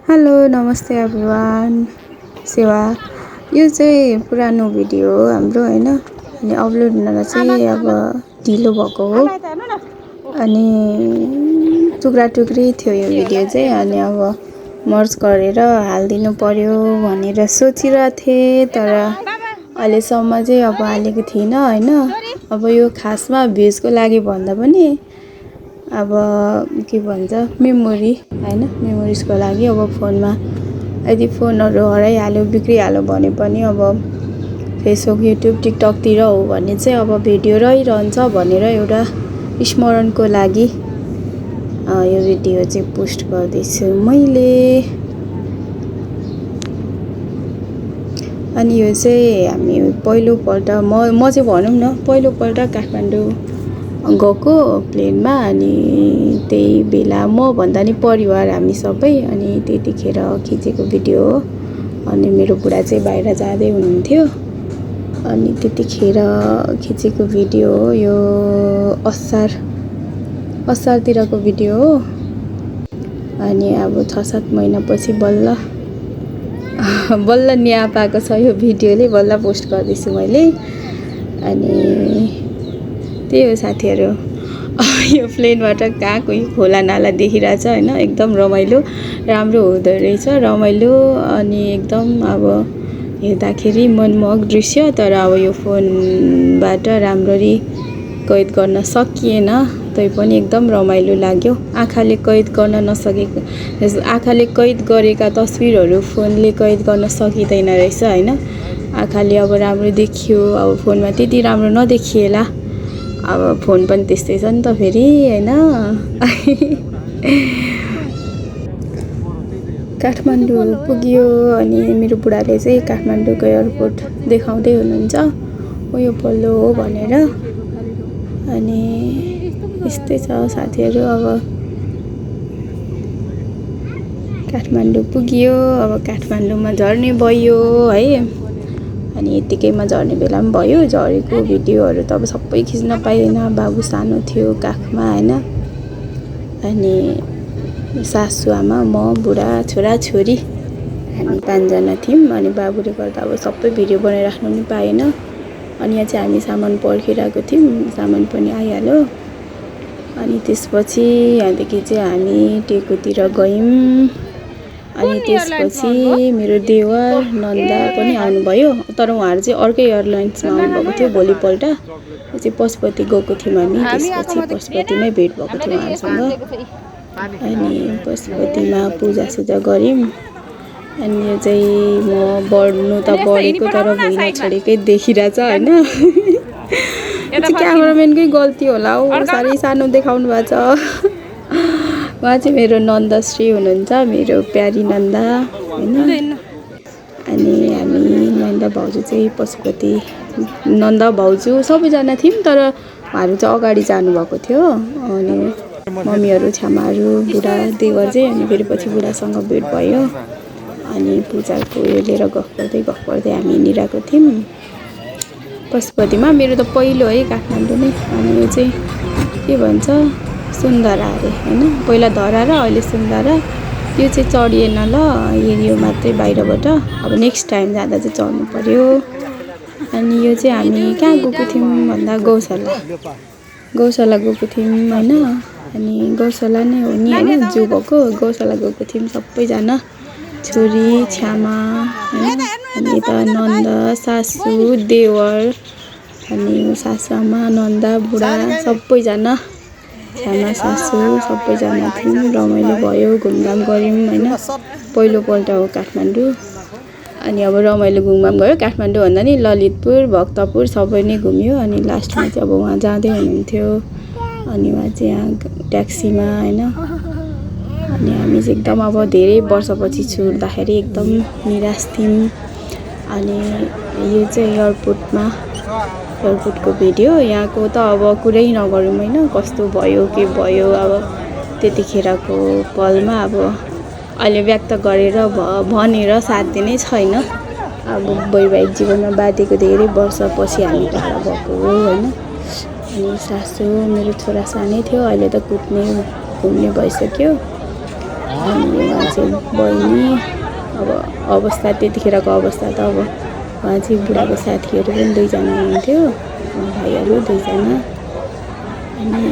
Hello नमस्ते everyone सेवा यो चाहिँ पुरानो भिडियो हो हाम्रो हैन अनि अपलोड हुन चाहिँ अब ढिलो भएको हो अनि टुक्रा टुक्री थियो यो भिडियो चाहिँ अनि अब मर्ज गरेर हाल्दिनु पर्यो भनेर सोचिरहेको थिएँ तर अहिलेसम्म चाहिँ अब हालेको थिइनँ हैन अब यो खासमा भ्युजको लागि भन्दा पनि अब के भन्छ मेमोरी हैन मेमोरिजको लागि अब फोनमा यदि फोनहरु हराइहाल्यो बिग्रिहाल्यो भने पनि अब फेसबुक युट्युब टिकटकतिर हो भने चाहिँ अब भिडियो रहिरहन्छ भनेर एउटा स्मरणको लागि यो भिडियो चाहिँ पोस्ट गर्दैछु मैले। अनि यो चाहिँ हामी पहिलोपल्ट म चाहिँ भनौं न पहिलोपल्ट काठमाडौँ गएको प्लेनमा अनि त्यही बेला म भन्दा नि परिवार हामी सबै अनि त्यतिखेर खिचेको भिडियो हो अनि मेरो बुढा चाहिँ बाहिर जाँदै हुनुहुन्थ्यो अनि त्यतिखेर खिचेको भिडियो हो यो असारतिरको भिडियो हो अनि अब 6-7 महिनापछि बल्ल न्याय पाएको छ यो भिडियोले बल्ल पोस्ट गर्दैछु मैले। अनि त्यही हो साथीहरु यो प्लेनबाट कहाँ कोही खोला नाला देखिरहेछ हैन एकदम रमाइलो राम्रो हुँदो रहेछ रमाइलो अनि एकदम अब हेर्दाखेरि मनमोहक दृश्य तर अब यो फोनबाट राम्ररी कैद गर्न सकिएन तैपनि एकदम रमाइलो लाग्यो आँखाले कैद गर्न नसकेको आँखाले कैद गरेका तस्बिरहरु फोनले कैद गर्न सकिदैन रहेछ हैन आँखाले अब राम्रो देखियो अब फोनमा त्यति राम्रो नदेखिएला अब फोन पनि त्यस्तै छ नि त फेरि हैन। काठमाडौँ पुग्यो अनि मेरो बुढाले चाहिँ काठमाडौँको एयरपोर्ट देखाउँदै हुनुहुन्छ ओ यो पल्लो हो भनेर अनि यस्तै छ साथीहरु अब काठमाडौँ पुग्यो अब काठमाडौँमा झर्ने भयो है अनि यतिकैमा झर्ने बेला पनि भयो झरेको भिडियोहरु त अब सबै खिच्न पाइएन बाबु सानो थियो काखमा हैन अनि सासु आमा म बुढा छोरा छोरी हामी 5 जना थियौं अनि बाबुले गर्दा अब सबै भिडियो बनाइराख्नु नि पाएन अनि यहाँ चाहिँ हामी सामान पर्खिरहेको थियौं सामान पनि आइहाल्यो अनि त्यसपछि यहाँदेखि चाहिँ हामी टेकुतिर गयौं अनि त्यसपछि मेरो देवर नन्दा पनि आउनुभयो तर उहाँहरु चाहिँ अर्कै एयरलाइन्समा आउनुभएको थियो भोलिपल्ट चाहिँ पशुपति गएको थियौं हामी त्यसपछि पशुपतिमै भेट भएको थियो उहाँहरुसँग अनि पशुपतिमा पूजा गर्यौं अनि यो चाहिँ म बढ्नु त बढेको तर भुइँ छोडेकै देखिरहेछ हैन क्यामेराम्यानकै गल्ती होला हौ सारै सानो देखाउनु भएको छ उहाँ चाहिँ मेरो नन्दश्री हुनुहुन्छ मेरो प्यारी नन्दा हैन अनि हामी नन्दा भाउजू चाहिँ पशुपति नन्दा भाउजू सबैजना थियौं तर उहाँहरु चाहिँ अगाडि जानु भएको थियो अनि मम्मीहरु छ्यामाहरु बुढा देवर चाहिँ अनि फेरि पछि बुढासँग भेट भयो अनि पूजाको यो लिएर गफ गर्दै हामी हिँडिरहेको थियौं पशुपतिमा मेरो त पहिलो है काठमाडौँ नै अनि यो चाहिँ के भन्छ सुन्दरा अरे हैन पहिला धरा र अहिले सुन्दरा त्यो चाहिँ चढिएन ल हेरियो मात्रै बाहिरबाट अब नेक्स्ट टाइम जाँदा चाहिँ चढ्नु पर्यो अनि यो चाहिँ हामी कहाँ गएको थियौं भन्दा गौशाला गएको थियौं हैन अनि गौशाला नै हो नि हैन जू भएको गौशाला गएको थियौं सबैजना छोरी छ्यामा हैन अनि यता नन्दा सासु देवर अनि सासुआमा नन्दा बुढा सबैजना छ्यामा सासु सबैजना थियौं रमाइलो भयो घुमघाम गर्यौं हैन पहिलोपल्ट हो काठमाडौँ अनि अब रमाइलो घुमघाम गयो काठमाडौँ भन्दा नि ललितपुर भक्तपुर सबै नै घुम्यो अनि लास्टमा चाहिँ अब उहाँ जाँदै हुनुहुन्थ्यो अनि उहाँ चाहिँ यहाँ ट्याक्सीमा हैन अनि हामी चाहिँ एकदम अब धेरै वर्षपछि छुट्दाखेरि एकदम निराश थियौं अनि यो चाहिँ एयरपोर्टको भिडियो यहाँको त अब कुरै नगरौँ हैन कस्तो भयो के भयो अब त्यतिखेरको पलमा अब अहिले व्यक्त गरेर भनेर साध्य नै छैन अब वैवाहिक जीवनमा बाँधेको धेरै वर्षपछि हामी टाढा भएको हो हैन अनि सासु मेरो छोरा सानै थियो अहिले त घुम्ने भइसक्यो अनि उहाँ चाहिँ बहिनी अब अवस्था त्यतिखेरको अवस्था त अब उहाँ चाहिँ बुढाको साथीहरू पनि 2 जना हुनुहुन्थ्यो भाइहरू 2 जना अनि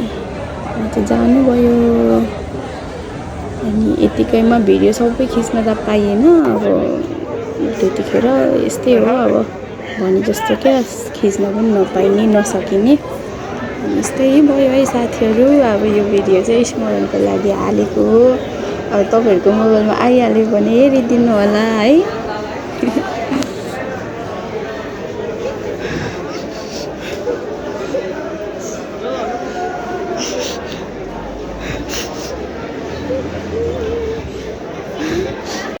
उहाँ चाहिँ जानुभयो अनि यतिकैमा भिडियो सबै खिच्न त पाइएन अब त्यतिखेर यस्तै हो अब भने जस्तो क्या खिच्न पनि नपाइने नसकिने यस्तै भयो है साथीहरू अब यो भिडियो चाहिँ स्मरणको लागि हालेको हो अब तपाईहरुको मोबाइलमा आइहाल्यो भने हेरिदिनु होला है।